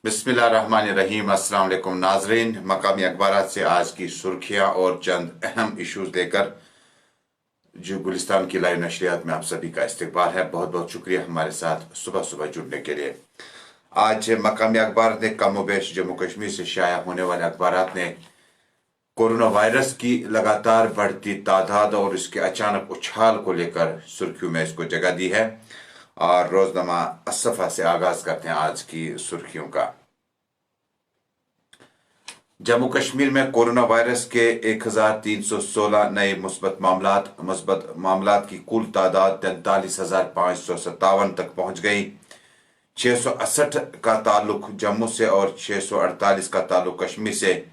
बिस्मिल्लाहिर्रहमानिर्रहीम। अस्सलाम वालेकुम नाजरीन, मकामी अखबारात से आज की सुर्खियां और चंद अहम इशूज लेकर जो गुलिस्तान की लाइव नशरियात में आप सभी का इस्तकबाल है। बहुत बहुत शुक्रिया हमारे साथ सुबह सुबह जुड़ने के लिए। आज मकामी अखबार ने कम बेश जम्मू कश्मीर से शाया होने वाले अखबारात ने कोरोना वायरस की लगातार बढ़ती तादाद और इसके अचानक उछाल को लेकर सुर्खियों में इसको जगह दी है। और रोजनामा असफा से आगाज करते हैं आज की सुर्खियों का। जम्मू कश्मीर में कोरोना वायरस के 1316 नए मुस्बत मामलात की कुल तादाद 43,557 तक पहुंच गई। 668 का ताल्लुक जम्मू से और 648 का ताल्लुक कश्मीर से।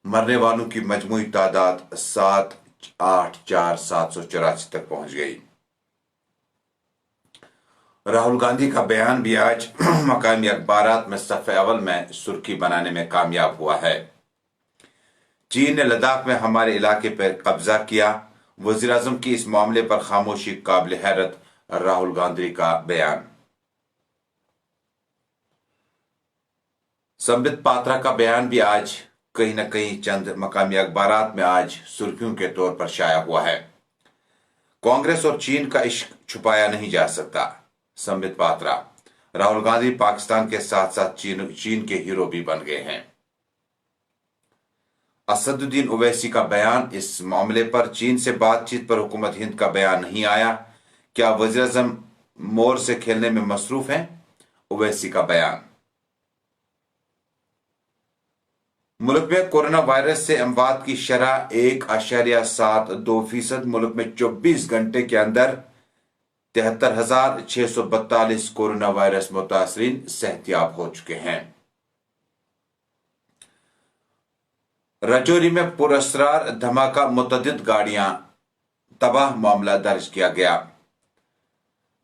मरने वालों की मजमूई तादाद 784,784 तक पहुंच गई। राहुल गांधी का बयान भी आज मकामी अखबारात में सफ़े अव्वल में सुर्खी बनाने में कामयाब हुआ है। चीन ने लद्दाख में हमारे इलाके पर कब्जा किया, वज़ीर आज़म की इस मामले पर खामोशी काबिल हैरत, राहुल गांधी का बयान। संबित पात्रा का बयान भी आज कहीं न कहीं चंद मकामी अखबारात में आज सुर्खियों के तौर पर शाया हुआ है। कांग्रेस और चीन का इश्क छुपाया नहीं जा सकता, संबित पात्रा। राहुल गांधी पाकिस्तान के साथ साथ चीन के हीरो भी बन गए हैं। असदुद्दीन ओवैसी का बयान, इस मामले पर चीन से बातचीत पर हुकूमत हिंद का बयान नहीं आया, क्या वज़ीर आज़म मोर से खेलने में मसरूफ हैं? ओवैसी का बयान। मुल्क में कोरोना वायरस से अमवात की शरह 1.72%। मुल्क में 24 घंटे के अंदर 73,642 कोरोना वायरस मुतासरीन सेहतियाब हो चुके हैं। रजौरी में पुरअसरार धमाका, मुतअद्दिद गाड़ियां तबाह, मामला दर्ज किया गया।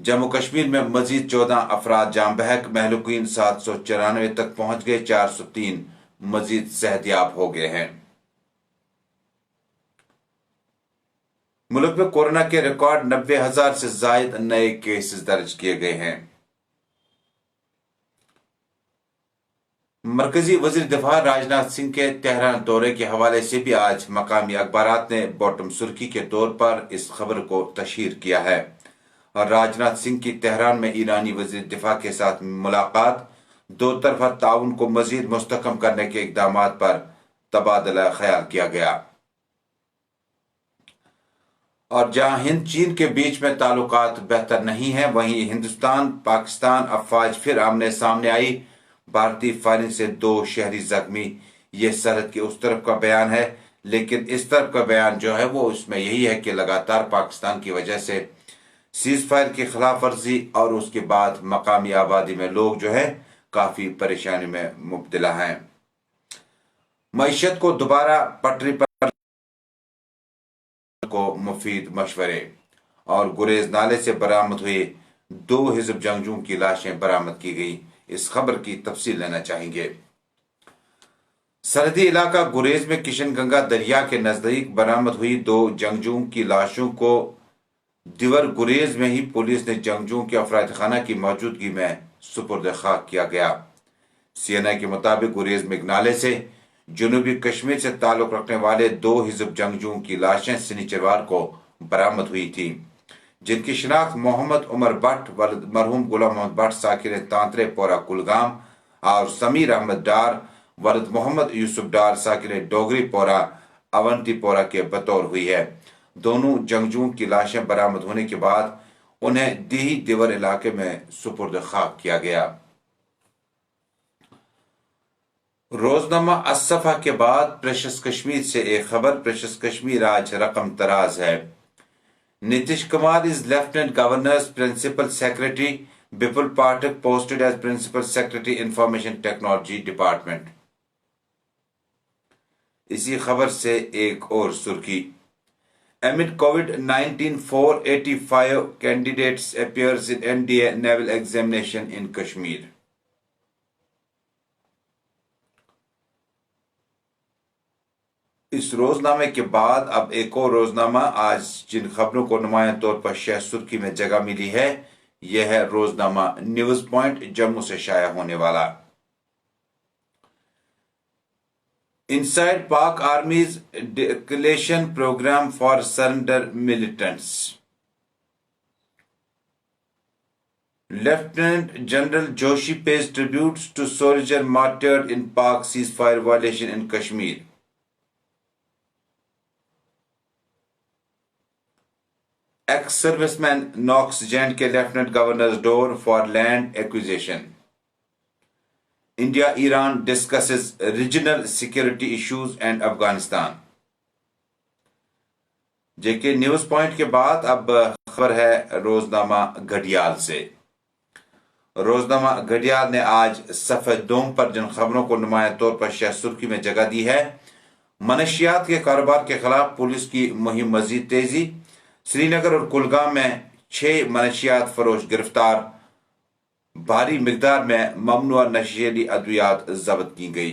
जम्मू कश्मीर में मजीद 14 अफराद जाम बहक, महलूकीन 794 तक पहुंच गए, 403 मजीद सेहतियाब हो गए हैं। मुल्क में कोरोना के रिकॉर्ड 90,000 से जायद नए केसेस दर्ज किए गए हैं। मरकजी वजीर दिफा राजनाथ सिंह के तेहरान दौरे के हवाले से भी आज मकामी अखबारात ने बॉटम सुर्खी के तौर पर इस खबर को तशहीर किया है। और राजनाथ सिंह की तेहरान में ईरानी वजीर दिफा के साथ मुलाकात, दो तरफा ताउन को मजीद मुस्तकम करने के इकदाम पर तबादला ख्याल किया गया। और जहां हिंद चीन के बीच में ताल्लुकात बेहतर नहीं है, वहीं हिंदुस्तान पाकिस्तान अफवाज फिर आमने सामने आई। भारतीय फायरिंग से 2 शहरी जख्मी, ये सरहद के उस तरफ का बयान है, लेकिन इस तरफ का बयान जो है वो इसमें यही है कि लगातार पाकिस्तान की वजह से सीज फायर की खिलाफ वर्जी और उसके बाद मकामी आबादी में लोग जो है काफी परेशानी में मुब्तला हैं। मईशत को दोबारा पटरी पर को मुफीद मशवरे। और गुरेज नाले से बरामद हुए 2 हिजब जंगजुओं की लाशें बरामद की गई। इस खबर की तफसील लेना चाहेंगे। सरहदी इलाका गुरेज में किशन गंगा दरिया के नजदीक बरामद हुई 2 जंगजुओं की लाशों को दिवर गुरेज में ही पुलिस ने जंगजुओं के अफराद खाना की मौजूदगी में सुपुर्द खाक किया गया। सीएनआई के मुताबिक गुरेज में नाले से जनूबी कश्मीर से ताल्लुक रखने वाले 2 हिजब जंगजुओं की लाशें शनिचरवार को बरामद हुई थी, जिनकी शिनाख्त मोहम्मद उमर भट्ट मरहूम गुलाम मोहम्मद भट्ट साकिर तांतरे पोरा कुलगाम और समीर अहमद डार वलद मोहम्मद यूसुफ डार साकिर डोगरी पोरा अवंती पोरा के बतौर हुई है। दोनों जंगजुओं की लाशें बरामद होने के बाद उन्हें दीही दिवर इलाके में सुपुर्द खाक किया गया। रोजनामा असफा के बाद प्रेशस कश्मीर से एक खबर। प्रेशस कश्मीर आज रकम तराज है। Nitish Kumar is lieutenant governor's principal secretary, Vipul Pathak posted as principal secretary information technology department. इसी खबर से एक और सुर्खी, amid COVID-19 485 candidates appears in NDA naval examination in Kashmir। इस रोजनामे के बाद अब एक और रोजनामा आज जिन खबरों को नुमायां तौर पर शह सुर्खी में जगह मिली है, यह है रोजनामा न्यूज पॉइंट जम्मू से शाया होने वाला। Inside Pak Army's declaration program for surrender militants. Lieutenant General Joshi pays tributes to soldiers martyred in Pak ceasefire violation in Kashmir. Ex-serviceman knocks J&K Lieutenant Governor's door for land acquisition. India-Iran discusses regional security issues and Afghanistan. JK news point के बाद अब खबर है रोजनामा घड़ियाल से। रोजनामा घड़ियाल ने आज सफ़े दोम पर जिन खबरों को नुमाया तौर पर शह सुर्खी में जगह दी है, मनशियात के कारोबार के खिलाफ पुलिस की मुहिम मजीद तेजी, श्रीनगर और कुलगाम में 6 मनशियात फरोश गिरफ्तार, भारी मिकदार में ममनुआ नशीली अद्वियात जब्त की गई।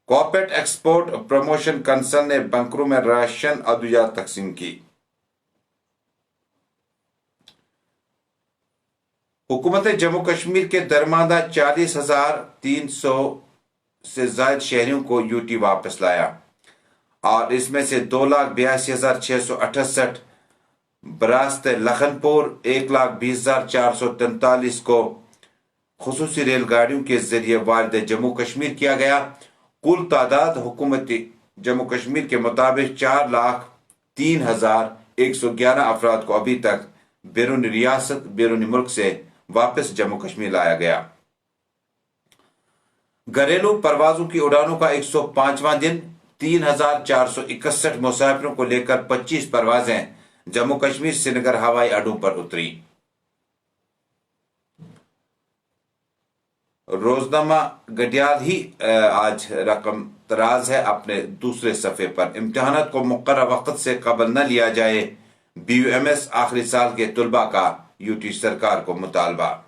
कॉर्पोरेट एक्सपोर्ट प्रमोशन कंसर्न ने बंकरों में राशन अद्वियात तकसीम की। हुकूमत जम्मू कश्मीर के दरमादा 40,300 से ज्यादा शहरियों को यूटी वापस लाया और इसमें से 2,82,668 बरास्त लखनपुर, 1,20,443 को खुसूसी रेलगाड़ियों के जरिए वारिद जम्मू कश्मीर किया गया। कुल तादाद हुकूमती जम्मू कश्मीर के मुताबिक 4,03,111 अफराद को अभी तक बैरून रियासत बैरून मुल्क से वापस जम्मू कश्मीर लाया गया। घरेलू परवाजों की उड़ानों का 105वां दिन, 3,461 मुसाफिरों को लेकर 25 परवाजें जम्मू कश्मीर श्रीनगर हवाई अड्डों पर उतरी। रोजनामा घड़ियाल ही आज रकम तराज है अपने दूसरे सफ़े पर। इम्तिहानात को मुक़र्रर वक्त से कबल न लिया जाए, BUMS आखिरी साल के तुलबा का यूटी सरकार को मुतालबा।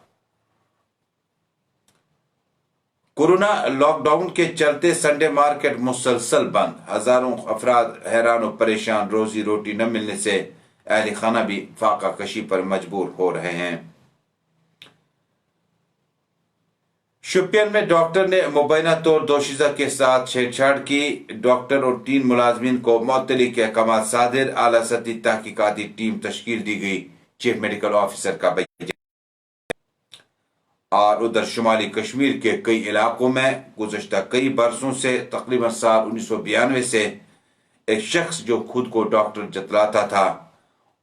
कोरोना लॉकडाउन के चलते संडे मार्केट मुसलसल बंद, हजारों अफराद हैरान और परेशान, रोजी रोटी न मिलने से अहल खाना भी फाका कशी पर मजबूर हो रहे हैं। शोपियान में डॉक्टर ने मुबैना तौर दोशीज़ा के साथ छेड़छाड़ की। डॉक्टर और 3 मुलाजमीन को मुअत्तली के अहकाम सादिर, आला सतही तहकीकाती टीम तश्कील दी गई, चीफ मेडिकल ऑफिसर का बयान। और उधर शुमाली कश्मीर के कई इलाकों में गुज़श्ता कई बरसों से तकरीबन साल 1992 से एक शख्स जो खुद को डॉक्टर जतलाता था,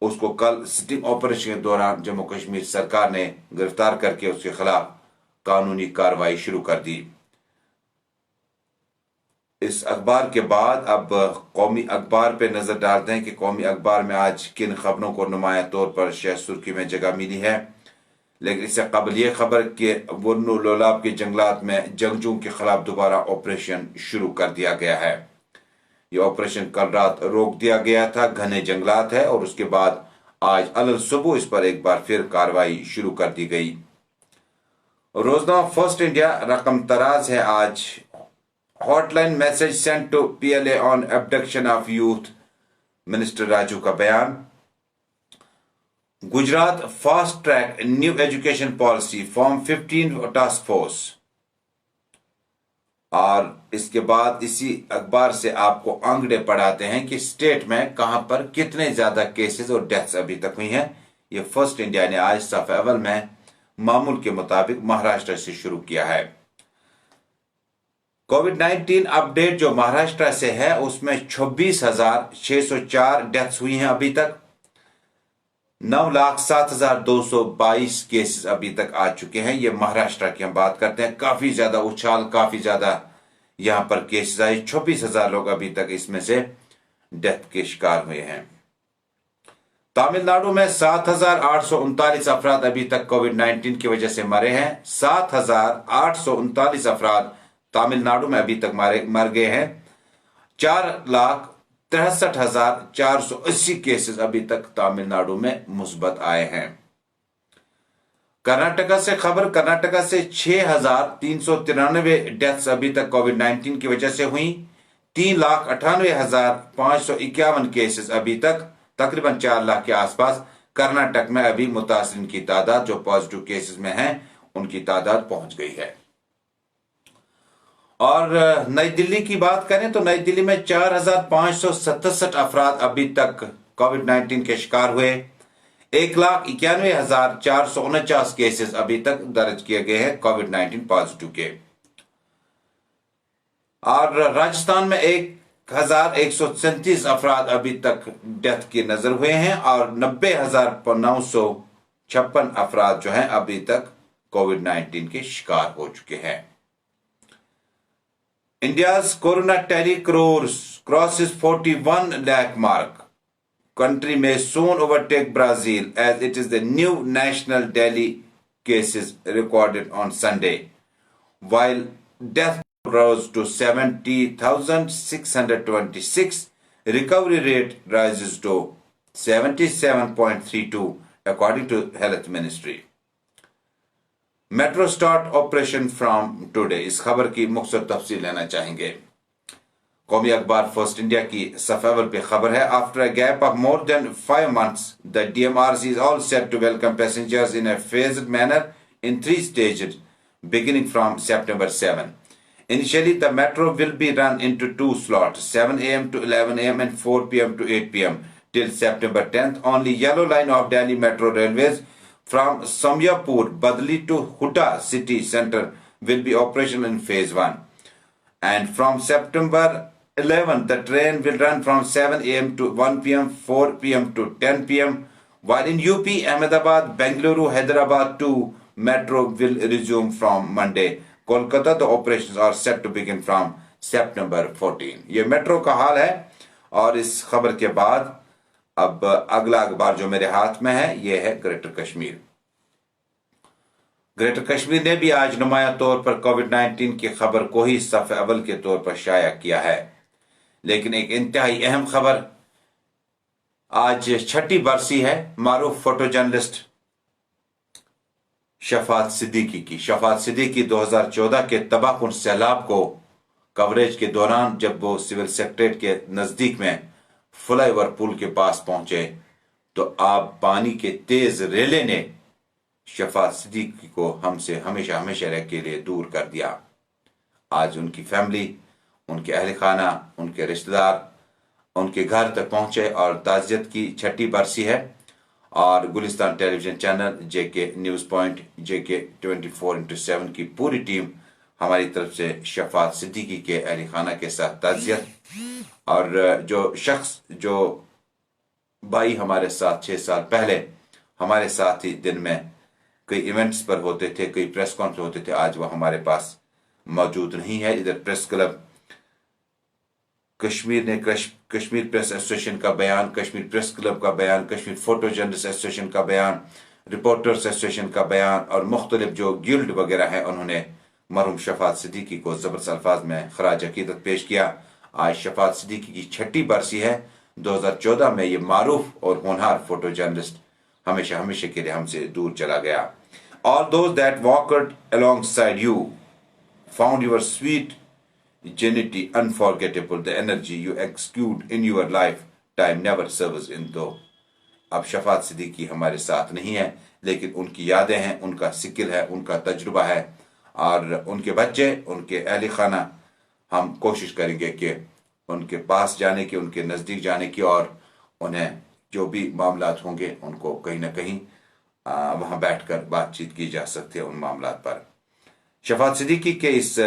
उसको कल सिटिंग ऑपरेशन के दौरान जम्मू कश्मीर सरकार ने गिरफ्तार करके उसके खिलाफ कानूनी कार्रवाई शुरू कर दी। इस अखबार के बाद अब कौमी अखबार पे नजर डालते हैं कि कौमी अखबार में आज किन खबरों को नुमाया तौर पर शह सुर्खी में जगह मिली है। लेकिन इससे कबल यह खबर कि वरनो लोलाब के जंगलात में जंगजुओं के खिलाफ दोबारा ऑपरेशन शुरू कर दिया गया है। यह ऑपरेशन कल रात रोक दिया गया था, घने जंगलात है, और उसके बाद आज अलग सुबह इस पर एक बार फिर कार्रवाई शुरू कर दी गई। रोजनामा फर्स्ट इंडिया रकम तराज है आज, hotline message sent to PLA on abduction of youth, minister Raju का बयान। Gujarat fast track new education policy, form 15 task force. और इसके बाद इसी अखबार से आपको आंकड़े पढ़ाते हैं कि स्टेट में कहां पर कितने ज्यादा केसेस और डेथ्स अभी तक हुई हैं। ये फर्स्ट इंडिया ने आज सफ़े अव्वल में मामूल के मुताबिक महाराष्ट्र से शुरू किया है। कोविड-19 अपडेट जो महाराष्ट्र से है उसमें 26,604 डेथ्स हुई हैं अभी तक। 9,07,222 केसेस अभी तक आ चुके हैं। ये महाराष्ट्र की हम बात करते हैं। काफी ज्यादा उछाल, काफी ज्यादा यहां पर केसेस आए। 26,000 लोग अभी तक इसमें से डेथ के शिकार हुए हैं। तमिलनाडु में 7,839 अफराद अभी तक कोविड-19 की वजह से मरे हैं। 7,839 अफराद तमिलनाडु में अभी तक मर गए हैं। 4,63,480 केसेस अभी तक तमिलनाडु में मुस्बत आए हैं। कर्नाटका से खबर, कर्नाटका से 6,393 डेथ्स अभी तक कोविड-19 की वजह से हुई। 3,98,551 केसेस अभी तक, तकरीबन 4 लाख के आसपास कर्नाटक में अभी मुतासिरीन की तादाद जो पॉजिटिव केसेस में हैं उनकी तादाद पहुंच गई है। اور نئی دلی کی بات کریں تو نئی دلی میں 4,567 افراد ابھی تک کووڈ 19 کے شکار ہوئے. 1,91,449 کیسز ابھی تک درج کیے گئے ہیں کووڈ 19 پازیٹو کے. اور راجستھان میں 1,137 افراد ابھی تک ڈیتھ کی نظر ہوئے ہیں اور 90,956 افراد جو ہیں ابھی تک کووڈ 19 کے شکار ہو چکے ہیں. India's corona tally crosses 41 lakh mark. Country may soon overtake Brazil as it is the new national daily cases recorded on Sunday, while death rose to 70,626. Recovery rate rises to 77.32 according to Health Ministry. Metro start operation from today. اس خبر کی مختصر تفصیل لینا چاہیں گے. قومی اخبار فرسٹ انڈیا کی صفحہ اول پہ خبر ہے. After a gap of more than 5 months, the DMRC is all set to welcome passengers in a phased manner in 3 stages beginning from September 7. Initially, the metro will be run into 2 slots, 7 a.m. to 11 a.m. and 4 p.m. to 8 p.m. till September 10th. Only yellow line of Delhi Metro Railways from Samyapur, Badli to Hutta city center will be operational in phase 1. And from September 11th, the train will run from 7 a.m. to 1 p.m., 4 p.m. to 10 p.m. While in UP, Ahmedabad, Bengaluru, Hyderabad too, metro will resume from Monday. Kolkata, the operations are set to begin from September 14. یہ metro کا حال ہے. اور اس خبر کے بعد اب اگلا اخبار جو میرے ہاتھ میں ہے یہ ہے گریٹر کشمیر. گریٹر کشمیر نے بھی آج نمایاں طور پر کووڈ 19 کی خبر کو ہی صفحہ اول کے طور پر شائع کیا ہے. لیکن ایک انتہائی اہم خبر آج 6ٹھی برسی ہے معروف فوٹو جرنلسٹ شفاعت صدیقی کی. شفاعت صدیقی 2014 کے تباہ کن سیلاب کو کوریج کے دوران جب وہ سول سیکریٹریٹ کے نزدیک میں فلائی اوور پل کے پاس پہنچے تو آب پانی کے تیز ریلے نے شفاعت صدیقی کو ہم سے ہمیشہ ہمیشہ رہ کے لیے دور کر دیا. آج ان کی فیملی، ان کے اہل خانہ، ان کے رشتہ دار ان کے گھر تک پہنچے اور تعزیت کی 6ٹھی برسی ہے. اور گلستان ٹیلی ویژن چینل، جے کے نیوز پوائنٹ، جے کے 24/7 کی پوری ٹیم ہماری طرف سے شفاعت صدیقی کے اہل خانہ کے ساتھ تعزیت. اور جو شخص جو بھائی ہمارے ساتھ 6 سال پہلے ہمارے ساتھ ہی دن میں کئی ایونٹس پر ہوتے تھے، کئی پریس کانفرنس ہوتے تھے، آج وہ ہمارے پاس موجود نہیں ہے. ادھر پریس کلب کشمیر نے کشمیر پریس ایسوسیشن کا بیان، کشمیر پریس کلب کا بیان، کشمیر فوٹو جرنلسٹ ایسوسیشن کا بیان، رپورٹرز ایسوسیشن کا بیان اور مختلف جو گلڈ وغیرہ ہیں انہوں نے مرحوم شفاعت صدیقی کو زبردست الفاظ میں خراج عقیدت پیش کیا. آج شفاعت صدیقی کی 6ٹھی برسی ہے. 2014 میں یہ معروف اور ہونہار فوٹو جرنلسٹ ہمیشہ ہمیشہ کے لیے ہم سے دور چلا گیا. All those that walked alongside you found your sweet genuinity unforgettable. The energy you exude in your lifetime never serves in though. اب شفاعت صدیقی ہمارے ساتھ نہیں ہے لیکن ان کی یادیں ہیں، ان کا سکل ہے، ان کا تجربہ ہے اور ان کے بچے، ان کے اہل خانہ ہم کوشش کریں گے کہ ان کے پاس جانے کی، ان کے نزدیک جانے کی اور انہیں جو بھی معاملات ہوں گے ان کو کہیں نہ کہیں وہاں بیٹھ کر بات چیت کی جا سکتی ہے ان معاملات پر. شفاعت صدیقی کے اس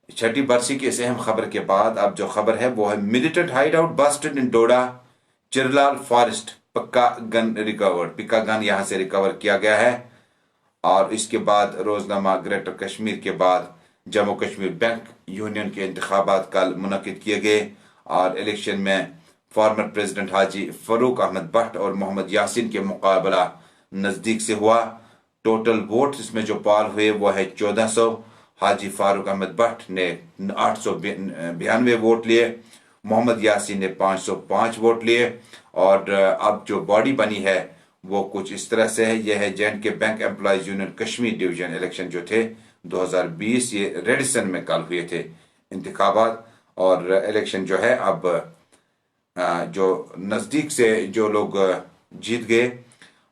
6ٹھی برسی کی اس اہم خبر کے بعد اب جو خبر ہے وہ ہے ملیٹنٹ ہائیڈ آؤٹ بسٹڈ ان ڈوڈا چرلال فارسٹ، پکا گن ریکورڈ. پکا گن یہاں سے ریکور کیا گیا ہے. اور اس کے بعد روزنامہ گریٹر کشمیر کے بعد جموں کشمیر بینک یونین کے انتخابات کل منعقد کیے گئے اور الیکشن میں فارمر پریزیڈنٹ حاجی فاروق احمد بٹ اور محمد یاسین کے مقابلہ نزدیک سے ہوا. ٹوٹل ووٹ اس میں جو پال ہوئے وہ ہے 1400. حاجی فاروق احمد بٹ نے 892 ووٹ لیے، محمد یاسین نے 505 ووٹ لیے. اور اب جو باڈی بنی ہے وہ کچھ اس طرح سے ہے. یہ ہے جے اینڈ کے bank employees union Kashmir division. Election جو تھے 2020 یہ ریڈیسن میں کل ہوئے تھے انتخابات اور الیکشن جو ہے اب جو نزدیک سے جو لوگ جیت گئے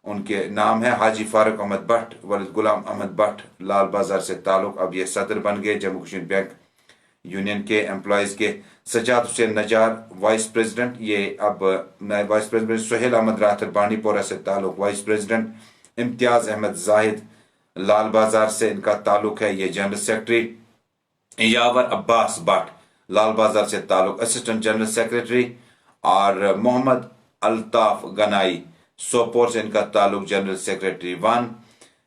ان کے نام ہے حاجی فاروق احمد بٹ، ولید غلام احمد بٹ، لال بازار سے تعلق۔ اب یہ صدر بن گئے جموں کشمیر بینک یونین کے امپلائیز کے۔ سجاد حسین نجار وائس پریزیڈنٹ، یہ اب نئے وائس پریزیڈنٹ۔ سہیل احمد راتر بانڈی پورہ سے تعلق، وائس پریزیڈنٹ۔ امتیاز احمد زاہد لال بازار سے ان کا تعلق ہے، یہ general secretary. Yawar Abbas but لال بازار سے تعلق، اسسٹنٹ جنرل سیکرٹری۔ اور محمد الطاف گنائی سوپور سے ان کا تعلق، general secretary 1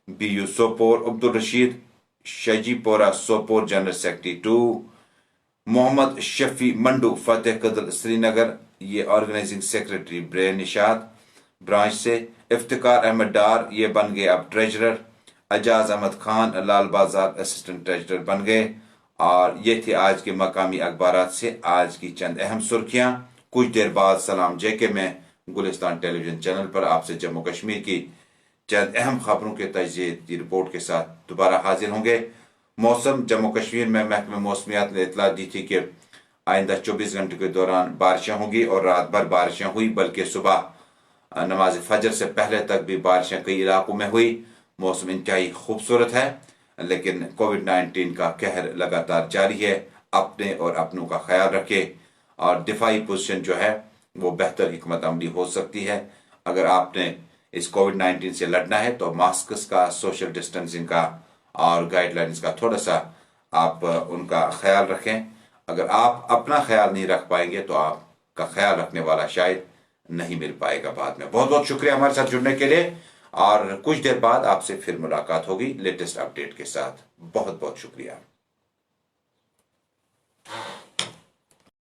BU Sopore. Abdul Rashid Shaji پورہ سوپور، جنرل سیکرٹری 2۔ محمد شفیع منڈو فتح قدل سری نگر، یہ آرگنائزنگ سیکرٹری نشاد برانچ سے۔ افتخار احمد ڈار یہ بن گئے اب ٹریجرر۔ اجاز احمد خان لال بازار اسسٹنٹ ٹریجرر بن گئے۔ اور یہ تھے آج کے مقامی اخبارات سے آج کی چند اہم سرخیاں۔ کچھ دیر بعد سلام JK میں گلستان ٹیلی ویژن چینل پر آپ سے جموں کشمیر کی چند اہم خبروں کے تجزیے کی رپورٹ کے ساتھ دوبارہ حاضر ہوں گے۔ موسم، جموں کشمیر میں محکمہ موسمیات نے اطلاع دی تھی کہ آئندہ 24 گھنٹے کے دوران بارشیں ہوں گی اور رات بھر بارشیں ہوئی، بلکہ صبح نماز فجر سے پہلے تک بھی بارشیں کئی علاقوں میں ہوئی۔ موسم انتہائی خوبصورت ہے، لیکن کووڈ-19 کا قہر لگاتار جاری ہے۔ اپنے اور اپنوں کا خیال رکھے اور دفاعی پوزیشن جو ہے وہ بہتر حکمت عملی ہو سکتی ہے۔ اگر آپ نے اس کووڈ-19 سے لڑنا ہے تو ماسکس کا، سوشل ڈسٹینسنگ کا اور گائیڈ لائنز کا تھوڑا سا آپ ان کا خیال رکھیں۔ اگر آپ اپنا خیال نہیں رکھ پائیں گے تو آپ کا خیال رکھنے والا شاید نہیں مل پائے گا بعد میں۔ بہت بہت شکریہ ہمارے ساتھ جڑنے کے لیے، اور کچھ دیر بعد آپ سے پھر ملاقات ہوگی لیٹسٹ اپڈیٹ کے ساتھ۔ بہت بہت شکریہ۔